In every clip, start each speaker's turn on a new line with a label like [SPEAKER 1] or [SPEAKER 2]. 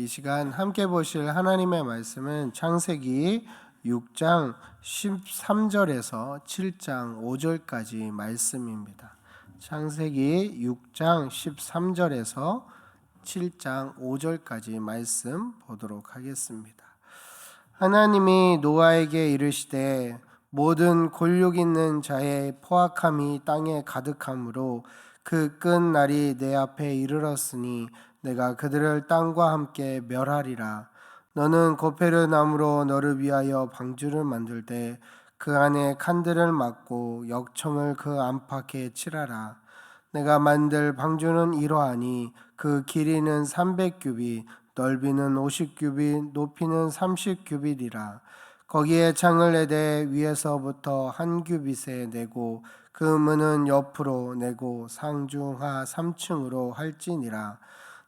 [SPEAKER 1] 이 시간 함께 보실 하나님의 말씀은 창세기 6장 13절에서 7장 5절까지 말씀입니다. 창세기 6장 13절에서 7장 5절까지 말씀 보도록 하겠습니다. 하나님이 노아에게 이르시되 모든 골육 있는 자의 포악함이 땅에 가득함으로 그 끝날이 내 앞에 이르렀으니 내가 그들을 땅과 함께 멸하리라. 너는 고페르 나무로 너를 위하여 방주를 만들되 그 안에 칸들을 막고 역청을 그 안팎에 칠하라. 내가 만들 방주는 이러하니 그 길이는 300규빗, 넓이는 50규빗, 높이는 30규빗이라. 거기에 창을 내되 위에서부터 한 규빗에 내고 그 문은 옆으로 내고 상중하 3층으로 할지니라.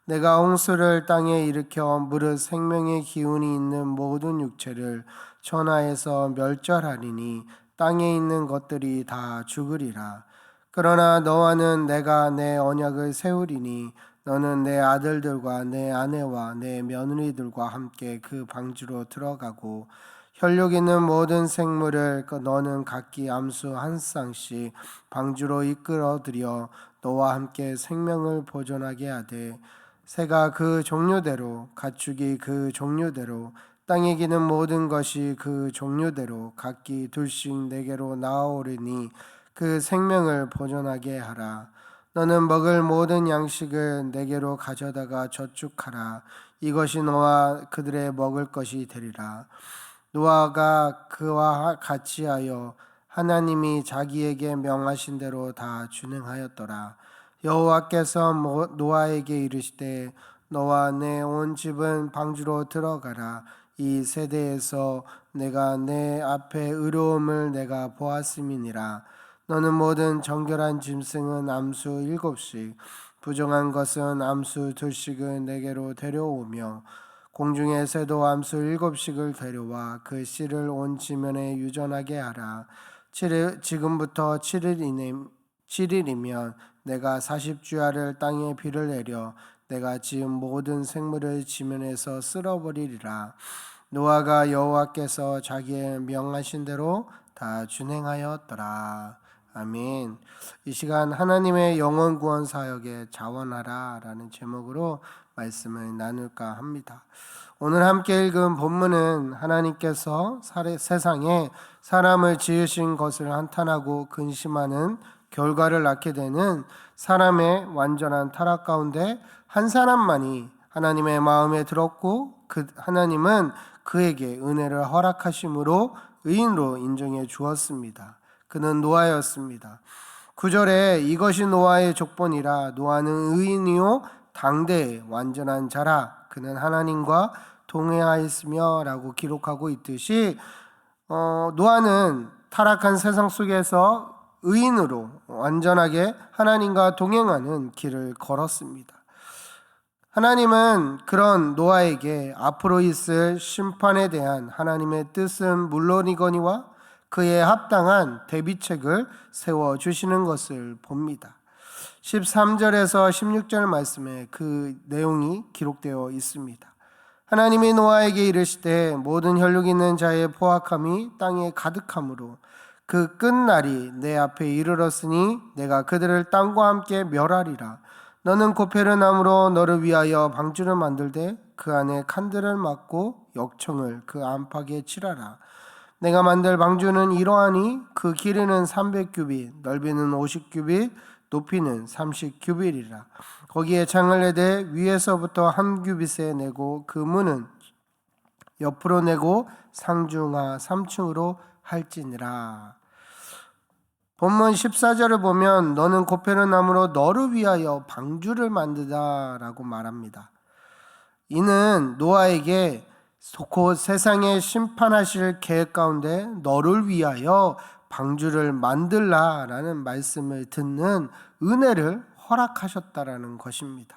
[SPEAKER 1] 내가 홍수를 땅에 일으켜 무릇 생명의 기운이 있는 모든 육체를 천하에서 멸절하리니 땅에 있는 것들이 다 죽으리라. 그러나 너와는 내가 내 언약을 세우리니 너는 내 아들들과 내 아내와 내 며느리들과 함께 그 방주로 들어가고 혈육 있는 모든 생물을 너는 각기 암수 한 쌍씩 방주로 이끌어들여 너와 함께 생명을 보존하게 하되 새가 그 종류대로 가축이 그 종류대로 땅에 기는 모든 것이 그 종류대로 각기 둘씩 내게로 나아오리니 그 생명을 보존하게 하라. 너는 먹을 모든 양식을 내게로 가져다가 저축하라. 이것이 너와 그들의 먹을 것이 되리라. 노아가 그와 같이 하여 하나님이 자기에게 명하신 대로 다 준행하였더라. 여호와께서 노아에게 이르시되 너와 내 온 집은 방주로 들어가라. 이 세대에서 내가 내 앞에 의로움을 내가 보았음이니라. 너는 모든 정결한 짐승은 암수 7씩 부정한 것은 암수 2씩을 내게로 데려오며 공중의 새도 암수 7씩을 데려와 그 씨를 온 지면에 유전하게 하라. 지금부터 7일이면 내가 40주야를 땅에 비를 내려 내가 지은 모든 생물을 지면에서 쓸어버리리라. 노아가 여호와께서 자기의 명하신 대로 다 준행하였더라. 아멘. 이 시간 하나님의 영혼 구원 사역에 자원하라 라는 제목으로 말씀을 나눌까 합니다. 오늘 함께 읽은 본문은 하나님께서 세상에 사람을 지으신 것을 한탄하고 근심하는 결과를 낳게 되는 사람의 완전한 타락 가운데 한 사람만이 하나님의 마음에 들었고 하나님은 그에게 은혜를 허락하심으로 의인으로 인정해 주었습니다. 그는 노아였습니다. 9절에 이것이 노아의 족본이라. 노아는 의인이요 당대의 완전한 자라. 그는 하나님과 동행하였으며 라고 기록하고 있듯이 노아는 타락한 세상 속에서 의인으로 완전하게 하나님과 동행하는 길을 걸었습니다. 하나님은 그런 노아에게 앞으로 있을 심판에 대한 하나님의 뜻은 물론이거니와 그에 합당한 대비책을 세워주시는 것을 봅니다. 13절에서 16절 말씀에 그 내용이 기록되어 있습니다. 하나님이 노아에게 이르시되 모든 혈육 있는 자의 포악함이 땅에 가득함으로 그 끝날이 내 앞에 이르렀으니 내가 그들을 땅과 함께 멸하리라. 너는 고페르 나무로 너를 위하여 방주를 만들되 그 안에 칸들을 막고 역청을 그 안팎에 칠하라. 내가 만들 방주는 이러하니 그 길이는 300규빗, 넓이는 50규빗, 높이는 30규빗이라. 거기에 창을 내되 위에서부터 한 규빗에 내고 그 문은 옆으로 내고 상중하 3층으로 할지니라. 본문 14절을 보면 너는 고페르 나무로 너를 위하여 방주를 만들다 라고 말합니다. 이는 노아에게 곧 세상에 심판하실 계획 가운데 너를 위하여 방주를 만들라 라는 말씀을 듣는 은혜를 허락하셨다라는 것입니다.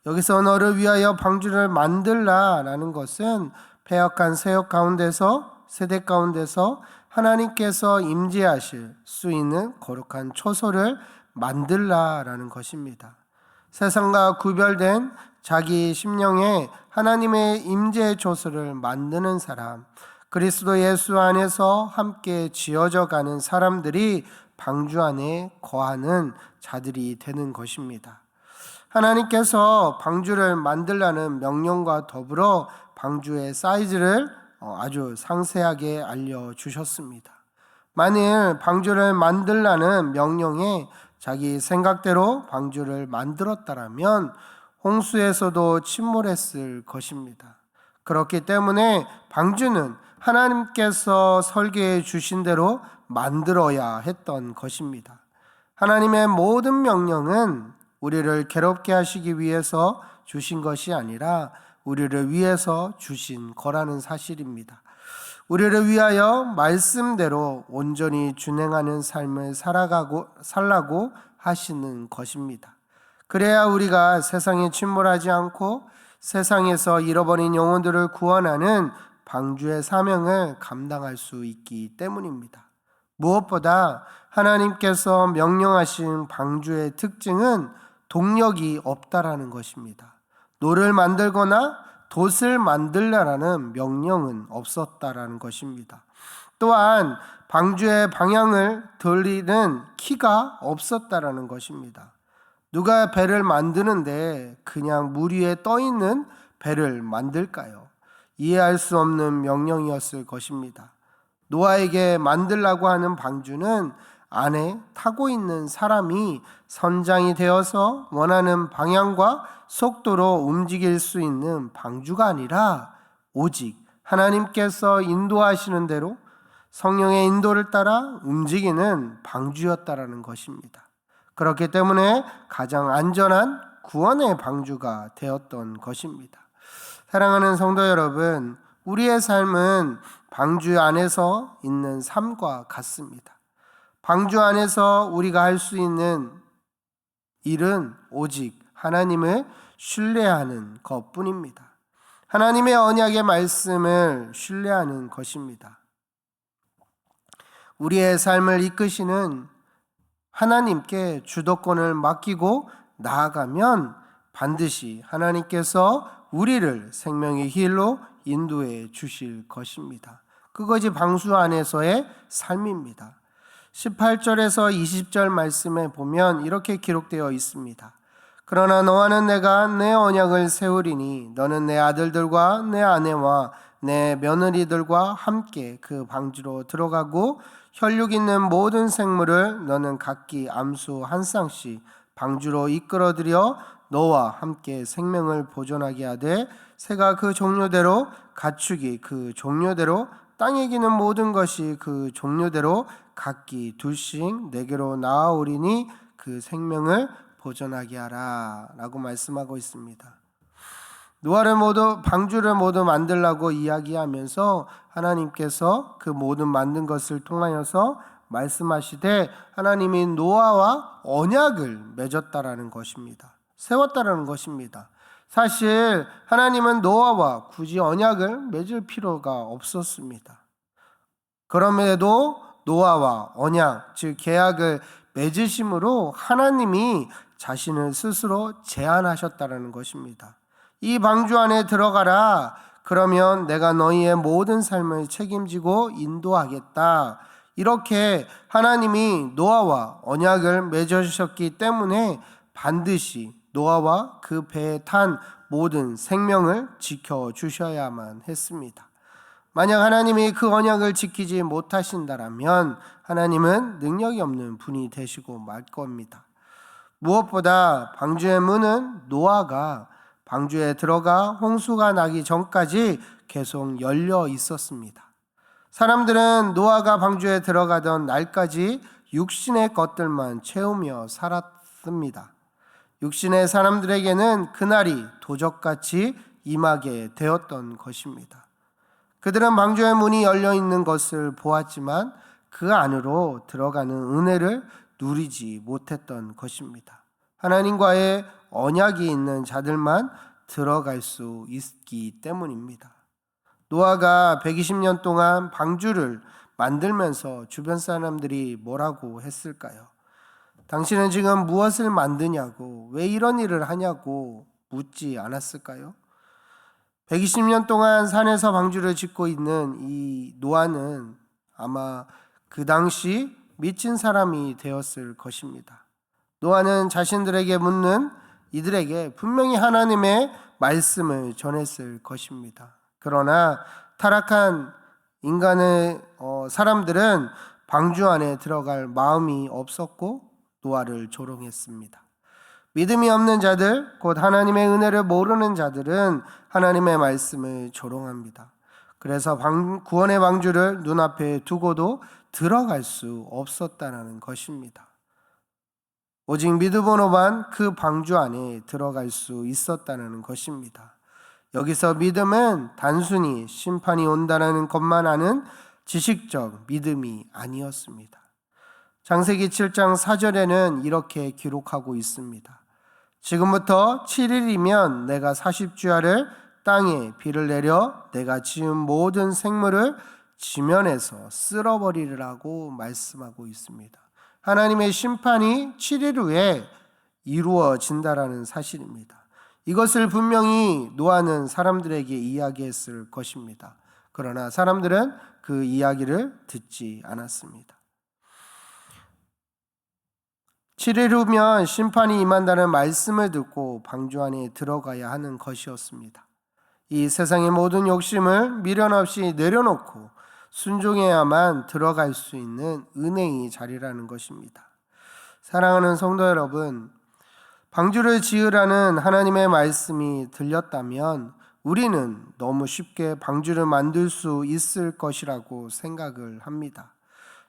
[SPEAKER 1] 여기서 너를 위하여 방주를 만들라 라는 것은 패역한 세역 가운데서 세대 가운데서 하나님께서 임재하실 수 있는 거룩한 초소를 만들라 라는 것입니다. 세상과 구별된 자기 심령에 하나님의 임재 조소를 만드는 사람, 그리스도 예수 안에서 함께 지어져 가는 사람들이 방주 안에 거하는 자들이 되는 것입니다. 하나님께서 방주를 만들라는 명령과 더불어 방주의 사이즈를 아주 상세하게 알려주셨습니다. 만일 방주를 만들라는 명령에 자기 생각대로 방주를 만들었다라면 홍수에서도 침몰했을 것입니다. 그렇기 때문에 방주는 하나님께서 설계해 주신 대로 만들어야 했던 것입니다. 하나님의 모든 명령은 우리를 괴롭게 하시기 위해서 주신 것이 아니라 우리를 위해서 주신 거라는 사실입니다. 우리를 위하여 말씀대로 온전히 준행하는 삶을 살라고 하시는 것입니다. 그래야 우리가 세상에 침몰하지 않고 세상에서 잃어버린 영혼들을 구원하는 방주의 사명을 감당할 수 있기 때문입니다. 무엇보다 하나님께서 명령하신 방주의 특징은 동력이 없다라는 것입니다. 노를 만들거나 돛을 만들라라는 명령은 없었다라는 것입니다. 또한 방주의 방향을 돌리는 키가 없었다라는 것입니다. 누가 배를 만드는데 그냥 물 위에 떠 있는 배를 만들까요? 이해할 수 없는 명령이었을 것입니다. 노아에게 만들라고 하는 방주는 안에 타고 있는 사람이 선장이 되어서 원하는 방향과 속도로 움직일 수 있는 방주가 아니라 오직 하나님께서 인도하시는 대로 성령의 인도를 따라 움직이는 방주였다라는 것입니다. 그렇기 때문에 가장 안전한 구원의 방주가 되었던 것입니다. 사랑하는 성도 여러분, 우리의 삶은 방주 안에서 있는 삶과 같습니다. 방주 안에서 우리가 할 수 있는 일은 오직 하나님을 신뢰하는 것뿐입니다. 하나님의 언약의 말씀을 신뢰하는 것입니다. 우리의 삶을 이끄시는 하나님께 주도권을 맡기고 나아가면 반드시 하나님께서 우리를 생명의 길로 인도해 주실 것입니다. 그것이 방주 안에서의 삶입니다. 18절에서 20절 말씀에 보면 이렇게 기록되어 있습니다. 그러나 너와는 내가 내 언약을 세우리니 너는 내 아들들과 내 아내와 내 며느리들과 함께 그 방주로 들어가고 혈육 있는 모든 생물을 너는 각기 암수 한 쌍씩 방주로 이끌어들여 너와 함께 생명을 보존하게 하되 새가 그 종류대로 가축이 그 종류대로 땅에 기는 모든 것이 그 종류대로 각기 둘씩 내게로 나아오리니 그 생명을 보존하게 하라 라고 말씀하고 있습니다. 방주를 모두 만들라고 이야기하면서 하나님께서 그 모든 만든 것을 통하여서 말씀하시되 하나님이 노아와 언약을 맺었다라는 것입니다. 세웠다라는 것입니다. 사실 하나님은 노아와 굳이 언약을 맺을 필요가 없었습니다. 그럼에도 노아와 언약, 즉 계약을 맺으심으로 하나님이 자신을 스스로 제안하셨다라는 것입니다. 이 방주 안에 들어가라. 그러면 내가 너희의 모든 삶을 책임지고 인도하겠다. 이렇게 하나님이 노아와 언약을 맺으셨기 때문에 반드시 노아와 그 배에 탄 모든 생명을 지켜주셔야만 했습니다. 만약 하나님이 그 언약을 지키지 못하신다면 하나님은 능력이 없는 분이 되시고 말 겁니다. 무엇보다 방주의 문은 노아가 방주에 들어가 홍수가 나기 전까지 계속 열려 있었습니다. 사람들은 노아가 방주에 들어가던 날까지 육신의 것들만 채우며 살았습니다. 육신의 사람들에게는 그날이 도적같이 임하게 되었던 것입니다. 그들은 방주의 문이 열려 있는 것을 보았지만 그 안으로 들어가는 은혜를 누리지 못했던 것입니다. 하나님과의 언약이 있는 자들만 들어갈 수 있기 때문입니다. 노아가 120년 동안 방주를 만들면서 주변 사람들이 뭐라고 했을까요? 당신은 지금 무엇을 만드냐고, 왜 이런 일을 하냐고 묻지 않았을까요? 120년 동안 산에서 방주를 짓고 있는 이 노아는 아마 그 당시 미친 사람이 되었을 것입니다. 노아는 자신들에게 묻는 이들에게 분명히 하나님의 말씀을 전했을 것입니다. 그러나 타락한 인간의 사람들은 방주 안에 들어갈 마음이 없었고 노아를 조롱했습니다. 믿음이 없는 자들, 곧 하나님의 은혜를 모르는 자들은 하나님의 말씀을 조롱합니다. 그래서 구원의 방주를 눈앞에 두고도 들어갈 수 없었다는 것입니다. 오직 믿음으로만 그 방주 안에 들어갈 수 있었다는 것입니다. 여기서 믿음은 단순히 심판이 온다는 것만 아는 지식적 믿음이 아니었습니다. 창세기 7장 4절에는 이렇게 기록하고 있습니다. 지금부터 7일이면 내가 40주야를 땅에 비를 내려 내가 지은 모든 생물을 지면에서 쓸어버리리라고 말씀하고 있습니다. 하나님의 심판이 7일 후에 이루어진다라는 사실입니다. 이것을 분명히 노아는 사람들에게 이야기했을 것입니다. 그러나 사람들은 그 이야기를 듣지 않았습니다. 7일 후면 심판이 임한다는 말씀을 듣고 방주 안에 들어가야 하는 것이었습니다. 이 세상의 모든 욕심을 미련 없이 내려놓고 순종해야만 들어갈 수 있는 은혜의 자리라는 것입니다. 사랑하는 성도 여러분, 방주를 지으라는 하나님의 말씀이 들렸다면 우리는 너무 쉽게 방주를 만들 수 있을 것이라고 생각을 합니다.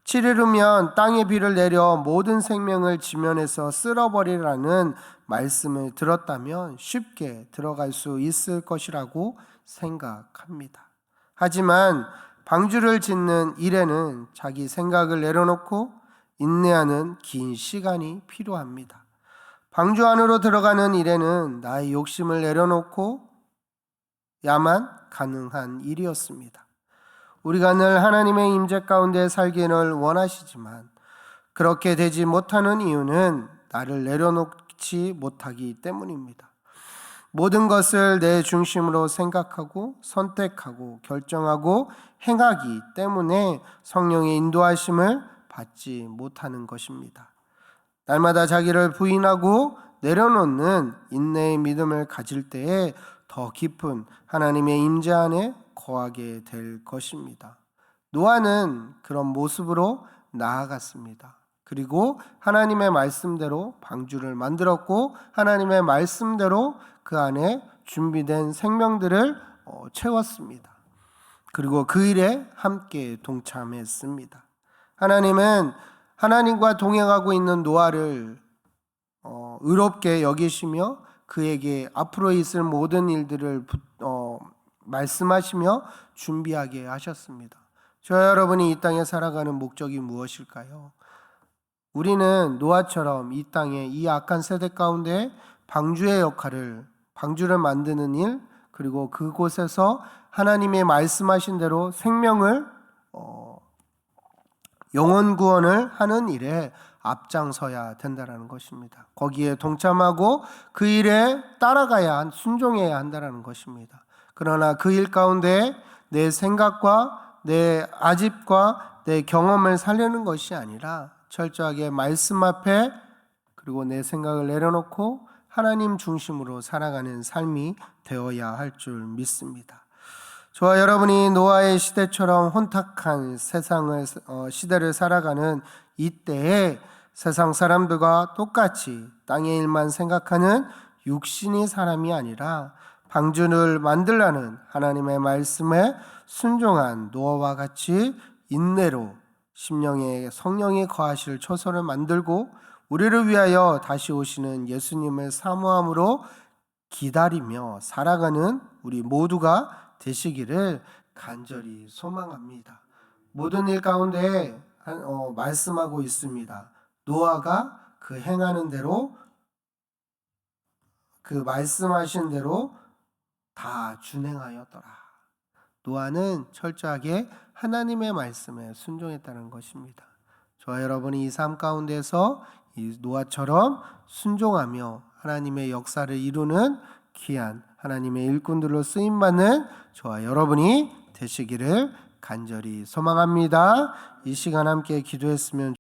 [SPEAKER 1] 7일 후면 땅에 비를 내려 모든 생명을 지면에서 쓸어버리라는 말씀을 들었다면 쉽게 들어갈 수 있을 것이라고 생각합니다. 하지만 방주를 짓는 일에는 자기 생각을 내려놓고 인내하는 긴 시간이 필요합니다. 방주 안으로 들어가는 일에는 나의 욕심을 내려놓고 야만 가능한 일이었습니다. 우리가 늘 하나님의 임재 가운데 살기를 원하시지만 그렇게 되지 못하는 이유는 나를 내려놓지 못하기 때문입니다. 모든 것을 내 중심으로 생각하고 선택하고 결정하고 행하기 때문에 성령의 인도하심을 받지 못하는 것입니다. 날마다 자기를 부인하고 내려놓는 인내의 믿음을 가질 때에 더 깊은 하나님의 임재 안에 거하게 될 것입니다. 노아는 그런 모습으로 나아갔습니다. 그리고 하나님의 말씀대로 방주를 만들었고 하나님의 말씀대로 그 안에 준비된 생명들을 채웠습니다. 그리고 그 일에 함께 동참했습니다. 하나님은 하나님과 동행하고 있는 노아를 의롭게 여기시며 그에게 앞으로 있을 모든 일들을 말씀하시며 준비하게 하셨습니다. 저와 여러분이 이 땅에 살아가는 목적이 무엇일까요? 우리는 노아처럼 이 땅에 이 악한 세대 가운데 방주의 역할을, 방주를 만드는 일, 그리고 그곳에서 하나님의 말씀하신 대로 생명을 영혼 구원을 하는 일에 앞장서야 된다는 것입니다. 거기에 동참하고 그 일에 따라가야 순종해야 한다는 것입니다. 그러나 그 일 가운데 내 생각과 내 아집과 내 경험을 살리는 것이 아니라 철저하게 말씀 앞에 그리고 내 생각을 내려놓고 하나님 중심으로 살아가는 삶이 되어야 할 줄 믿습니다. 저와 여러분이 노아의 시대처럼 혼탁한 시대를 살아가는 이때에 세상 사람들과 똑같이 땅의 일만 생각하는 육신의 사람이 아니라 방주를 만들라는 하나님의 말씀에 순종한 노아와 같이 인내로 심령에 성령이 거하실 초소를 만들고 우리를 위하여 다시 오시는 예수님을 사모함으로 기다리며 살아가는 우리 모두가 되시기를 간절히 소망합니다. 모든 일 가운데 말씀하고 있습니다. 노아가 그 행하는 대로 그 말씀하신 대로 다 준행하였더라. 노아는 철저하게 하나님의 말씀에 순종했다는 것입니다. 저와 여러분이 이 삶 가운데서 이 노아처럼 순종하며 하나님의 역사를 이루는 귀한 하나님의 일꾼들로 쓰임받는 저와 여러분이 되시기를 간절히 소망합니다. 이 시간 함께 기도했으면